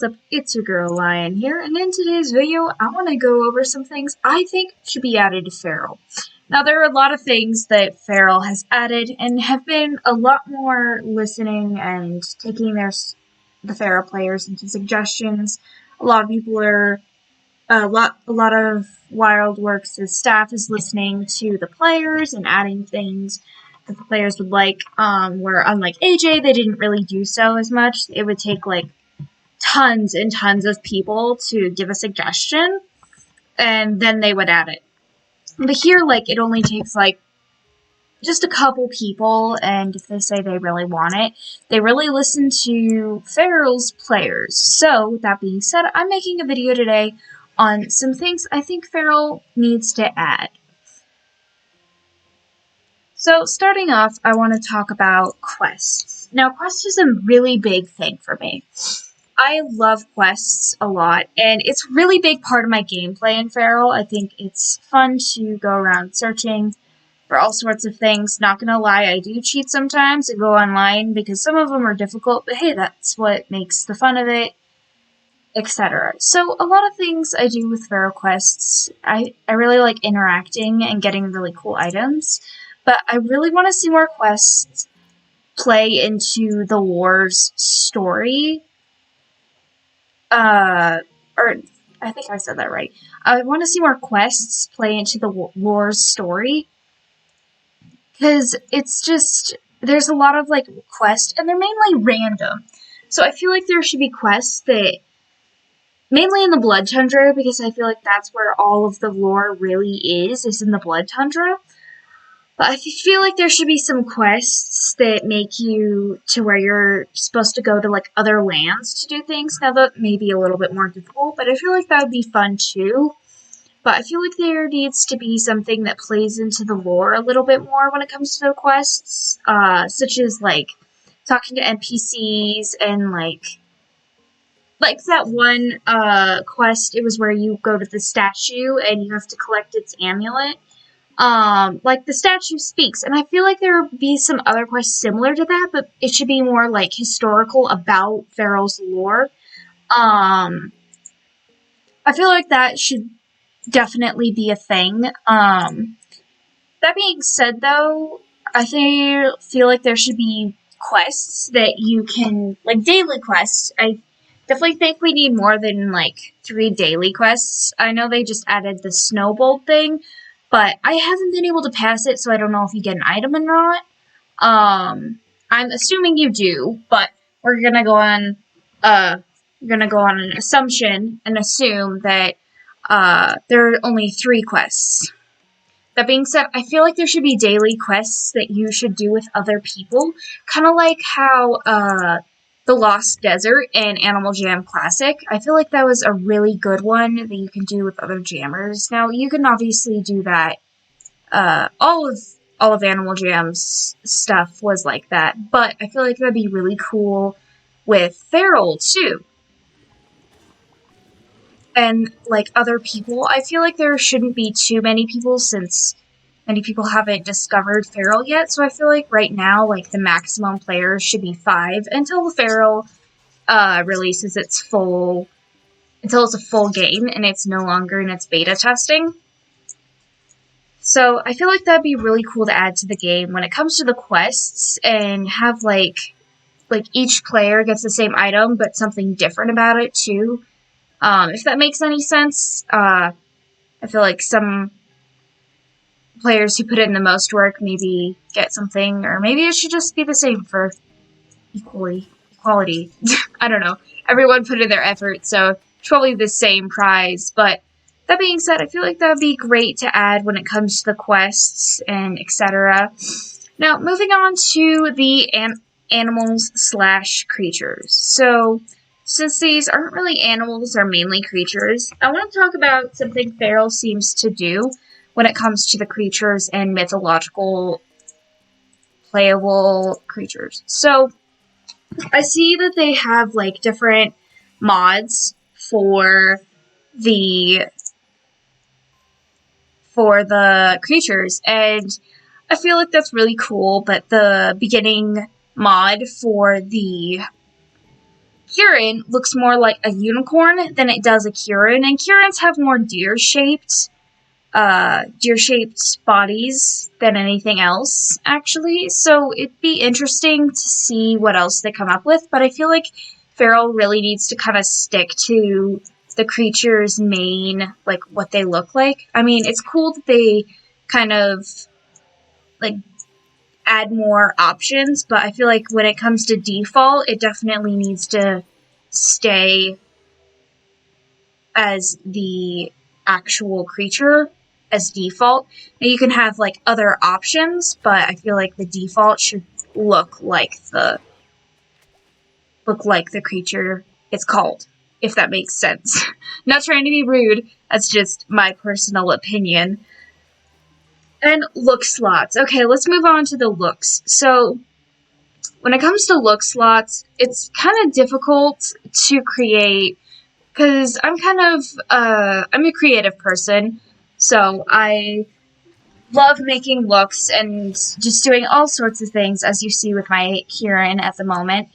What's up? It's your girl Lion here, and in today's video, I want to go over some things I think should be added to fer.al. Now, there are a lot of things that fer.al has added, and have been a lot more listening and taking the fer.al players into suggestions. A lot of people are a lot of Wildworks' staff is listening to the players and adding things that the players would like. Where unlike AJ, they didn't really do so as much. It would take like tons and tons of people to give a suggestion, and then they would add it. But here, like, it only takes, like, just a couple people, and if they say they really want it, they really listen to fer.al's players. So, with that being said, I'm making a video today on some things I think fer.al needs to add. So, starting off, I want to talk about quests. Now, quests is a really big thing for me. I love quests a lot, and it's a really big part of my gameplay in fer.al. I think it's fun to go around searching for all sorts of things. Not gonna lie, I do cheat sometimes and go online because some of them are difficult, but hey, that's what makes the fun of it, etc. So a lot of things I do with fer.al quests, I really like interacting and getting really cool items, but I really want to see more quests play into the lore's story. Or I think I said that right. I want to see more quests play into the lore's story, because it's just, there's a lot of, like, quests, and they're mainly random. So I feel like there should be quests that, mainly in the Blood Tundra, because I feel like that's where all of the lore really is in the Blood Tundra. But I feel like there should be some quests that make you to where you're supposed to go to, like, other lands to do things. Now, that may be a little bit more difficult, but I feel like that would be fun, too. But I feel like there needs to be something that plays into the lore a little bit more when it comes to the quests, such as, like, talking to NPCs and, like that one, quest, it was where you go to the statue and you have to collect its amulet. Like, the statue speaks, and I feel like there would be some other quests similar to that, but it should be more, like, historical about fer.al's lore. I feel like that should definitely be a thing. That being said, though, I feel like there should be quests that you can, like, daily quests. I definitely think we need more than, like, 3 daily quests. I know they just added the snowball thing, but I haven't been able to pass it, so I don't know if you get an item or not. I'm assuming you do, but we're gonna go on an assumption and assume that there are only 3 quests. That being said, I feel like there should be daily quests that you should do with other people, kind of like how the Lost Desert and Animal Jam Classic. I feel like that was a really good one that you can do with other jammers. Now, you can obviously do that. All of Animal Jam's stuff was like that, but I feel like that'd be really cool with fer.al too. And, like, other people, I feel like there shouldn't be too many people since many people haven't discovered fer.al yet, so I feel like right now, like, the maximum players should be 5 until the fer.al releases until it's a full game and it's no longer in its beta testing. So I feel like that'd be really cool to add to the game when it comes to the quests, and have, like each player gets the same item, but something different about it, too. If that makes any sense. I feel like some players who put in the most work maybe get something, or maybe it should just be the same for equality. I don't know. Everyone put in their effort, so it's probably the same prize. But that being said, I feel like that would be great to add when it comes to the quests and etc. Now, moving on to the animals/creatures. So, since these aren't really animals, they're mainly creatures, I want to talk about something fer.al seems to do when it comes to the creatures and mythological playable creatures. So, I see that they have, like, different mods for the creatures, and I feel like that's really cool, but the beginning mod for the Kieran looks more like a unicorn than it does a Kieran, and Kierans have more deer-shaped bodies than anything else, actually. So it'd be interesting to see what else they come up with, but I feel like Feral really needs to kind of stick to the creature's main, like, what they look like. I mean, it's cool that they kind of, like, add more options, but I feel like when it comes to default, it definitely needs to stay as the actual creature as default. Now you can have like other options, but I feel like the default should look like the creature it's called, if that makes sense. Not trying to be rude, that's just my personal opinion. And look slots. Okay, let's move on to the looks. So when it comes to look slots, it's kind of difficult to create because I'm a creative person, so I love making looks and just doing all sorts of things, as you see with my Kieran at the moment.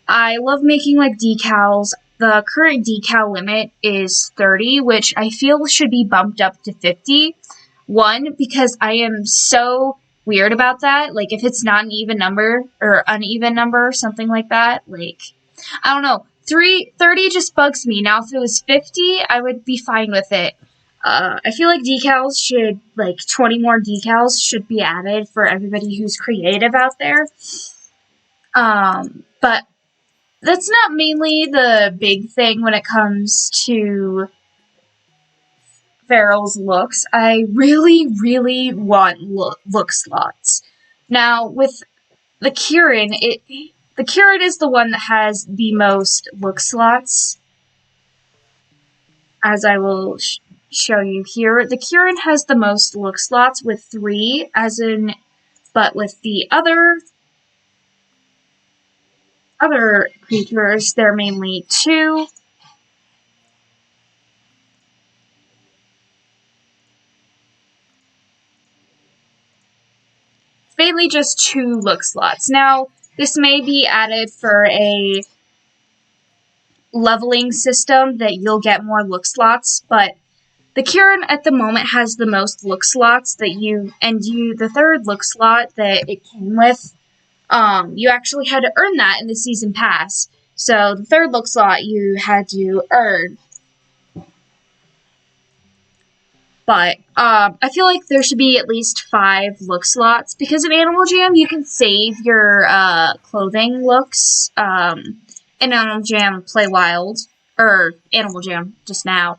I love making like decals. The current decal limit is 30, which I feel should be bumped up to 50. One, because I am so weird about that. Like, if it's not an even number or uneven number, something like that, like, I don't know. 30 just bugs me. Now, if it was 50, I would be fine with it. I feel like 20 more decals should be added for everybody who's creative out there. But that's not mainly the big thing when it comes to Feral's looks. I really, really want look slots. Now, with the Kieran, the Kieran is the one that has the most look slots, as I will show you here. The Kieran has the most look slots with 3, but with the other creatures, they're mainly 2. Mainly just 2 look slots. Now, this may be added for a leveling system that you'll get more look slots, but the Kieran at the moment has the most look slots the third look slot that it came with, you actually had to earn that in the season pass. So the third look slot you had to earn. But I feel like there should be at least 5 look slots, because in Animal Jam you can save your clothing looks. In Animal Jam Play Wild, or Animal Jam just now.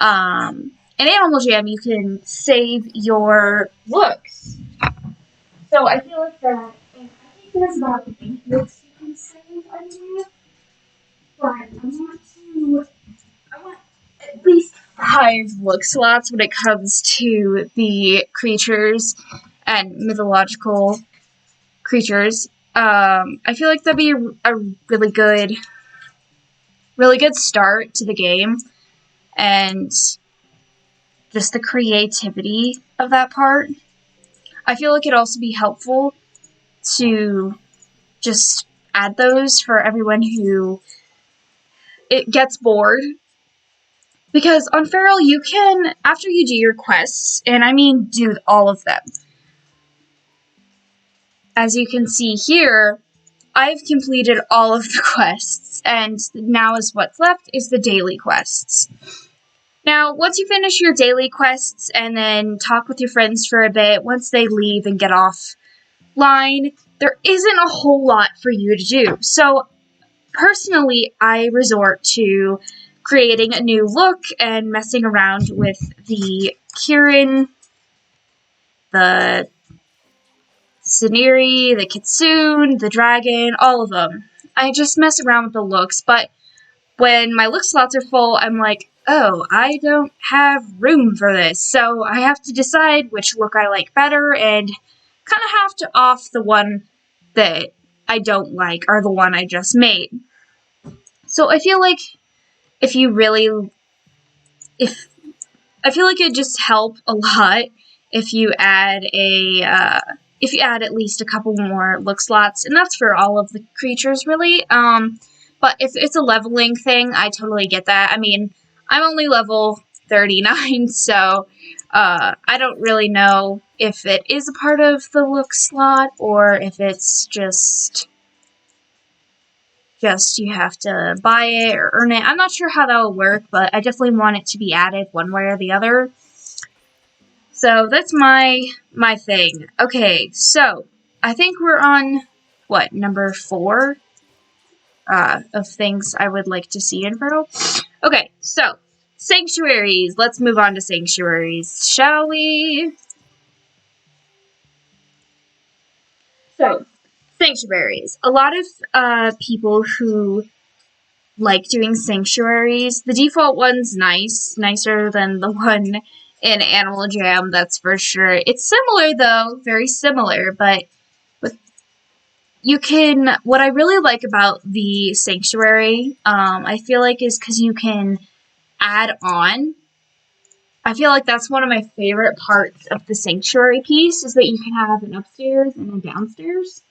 In Animal Jam you can save your looks. So I feel like that. I think there's about 8 looks you can save under. But I want at least 5 look slots when it comes to the creatures and mythological creatures. I feel like that'd be a really good start to the game, and just the creativity of that part. I feel like it'd also be helpful to just add those for everyone who it gets bored. Because on Feral, you can, after you do your quests, and I mean do all of them, as you can see here, I've completed all of the quests, and now what's left is the daily quests. Now, once you finish your daily quests and then talk with your friends for a bit, once they leave and get offline, there isn't a whole lot for you to do. So, personally, I resort to creating a new look and messing around with the Kieran, the Saniri, the Kitsune, the dragon, all of them. I just mess around with the looks, but when my look slots are full, I'm like, oh, I don't have room for this, so I have to decide which look I like better, and kind of have to off the one that I don't like, or the one I just made. So I feel like I feel like it'd just help a lot if you add at least a couple more look slots, and that's for all of the creatures, really. But if it's a leveling thing, I totally get that. I mean, I'm only level 39, so I don't really know if it is a part of the look slot or if it's just you have to buy it or earn it. I'm not sure how that will work, but I definitely want it to be added one way or the other. So that's my thing. Okay, so I think we're on what, number 4 of things I would like to see in fer.al. Okay, so sanctuaries. Let's move on to sanctuaries, shall we? So sanctuaries. A lot of people who like doing sanctuaries. The default one's nicer than the one in Animal Jam, that's for sure. It's similar though, very similar, but you can, what I really like about the sanctuary, I feel like is because you can add on. I feel like that's one of my favorite parts of the sanctuary piece is that you can have an upstairs and a downstairs,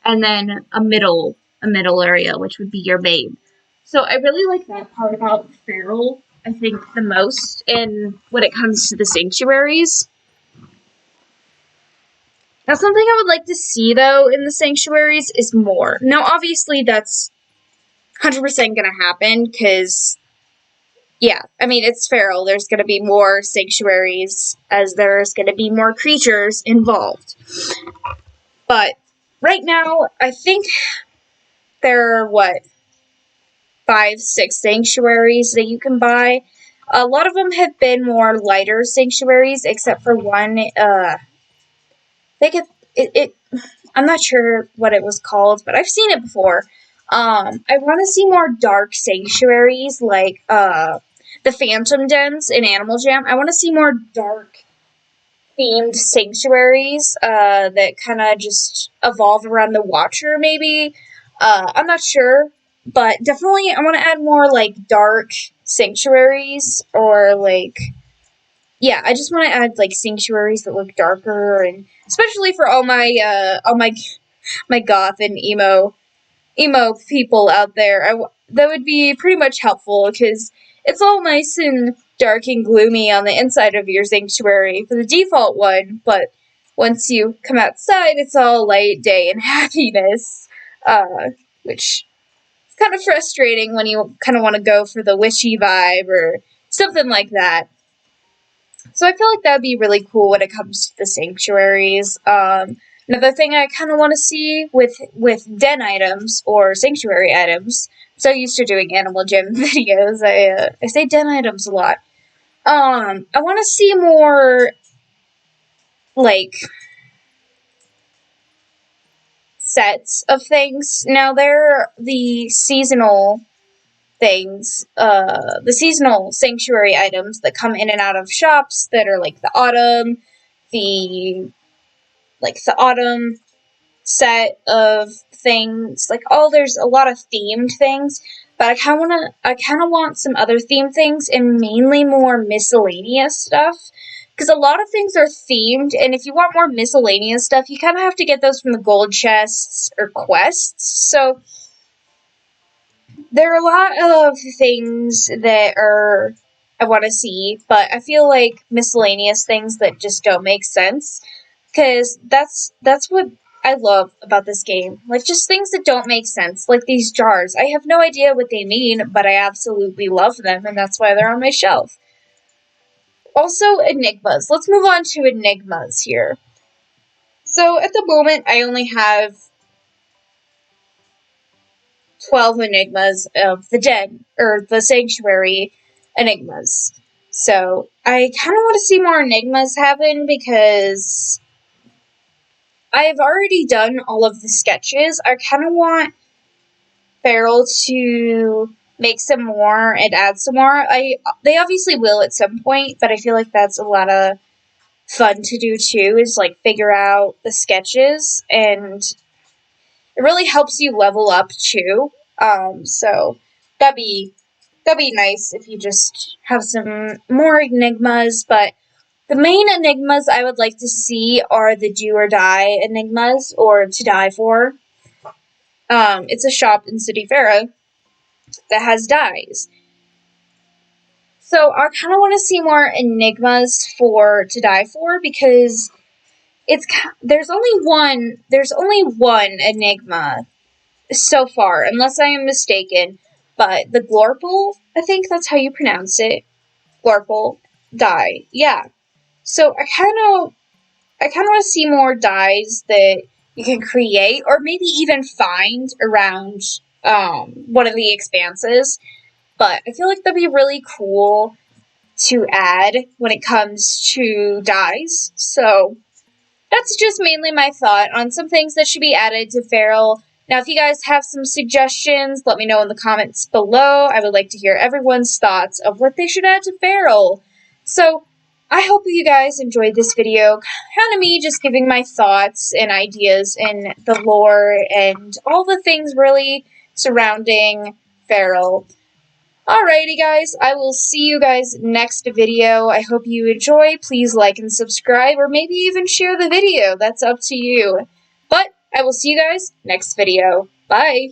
and then a middle area, which would be your main. So I really like that part about fer.al, I think, the most in when it comes to the sanctuaries. Now, something I would like to see, though, in the sanctuaries is more. Now, obviously, that's 100% going to happen, because, yeah, I mean, it's fer.al. There's going to be more sanctuaries, as there's going to be more creatures involved. But right now, I think there are, 5, 6 sanctuaries that you can buy. A lot of them have been more lighter sanctuaries, except for one. I'm not sure what it was called, but I've seen it before. I want to see more dark sanctuaries, like the Phantom Dens in Animal Jam. I want to see more dark themed sanctuaries that kind of just evolve around the Watcher, maybe. I'm not sure, but definitely I want to add more like dark sanctuaries, or like, yeah, I just want to add like sanctuaries that look darker, and especially for all my goth and emo people out there. That would be pretty much helpful, because it's all nice and dark and gloomy on the inside of your sanctuary for the default one, but once you come outside, it's all light, day, and happiness, which is kind of frustrating when you kind of want to go for the witchy vibe or something like that. So I feel like that would be really cool when it comes to the sanctuaries. Another thing I kind of want to see with den items or sanctuary items. I'm so used to doing Animal Jam videos, I say den items a lot. I want to see more like sets of things. Now they're the seasonal things, the seasonal sanctuary items that come in and out of shops that are like the autumn set of things. Like, there's a lot of themed things, but I kind of want some other themed things, and mainly more miscellaneous stuff. Because a lot of things are themed, and if you want more miscellaneous stuff, you kind of have to get those from the gold chests or quests. So there are a lot of things that I want to see, but I feel like miscellaneous things that just don't make sense, because that's what I love about this game. Like, just things that don't make sense, like these jars. I have no idea what they mean, but I absolutely love them, and that's why they're on my shelf. Also, enigmas. Let's move on to enigmas here. So, at the moment, I only have 12 enigmas of the den, or the sanctuary enigmas. So, I kind of want to see more enigmas happen, because I've already done all of the sketches. I kind of want fer.al to make some more and add some more. They obviously will at some point, but I feel like that's a lot of fun to do too, is like figure out the sketches, and it really helps you level up too. So that'd be nice if you just have some more enigmas, but the main enigmas I would like to see are the do or die enigmas, or to die for. It's a shop in City Fair. that has dyes. So I kind of want to see more enigmas to die for, because there's only one enigma so far, unless I am mistaken. But the Glorple, I think that's how you pronounce it, Glorple die. Yeah. So I kind of want to see more dyes that you can create, or maybe even find around one of the expanses. But I feel like that'd be really cool to add when it comes to dyes. So that's just mainly my thought on some things that should be added to fer.al. Now, if you guys have some suggestions, let me know in the comments below. I would like to hear everyone's thoughts of what they should add to fer.al. So, I hope you guys enjoyed this video. Kind of me just giving my thoughts and ideas in the lore and all the things really surrounding fer.al. Alrighty guys, I will see you guys next video. I hope you enjoy. Please like and subscribe, or maybe even share the video. That's up to you. But I will see you guys next video. Bye!